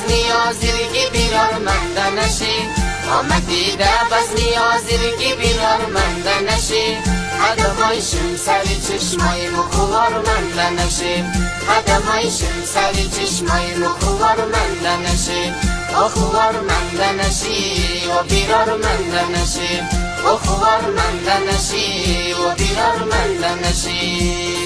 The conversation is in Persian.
نیازیرگی بیرار منده نشی آمدی ده بز نیازیرگی بیرار منده نشی قدمایشم سری چشمای مخوار منده نشی قدمایشم سری چشمای مخوار منده نشی خوار منده نشی و بیرار منده نشی خوار منده نشی و بیرار منده نشی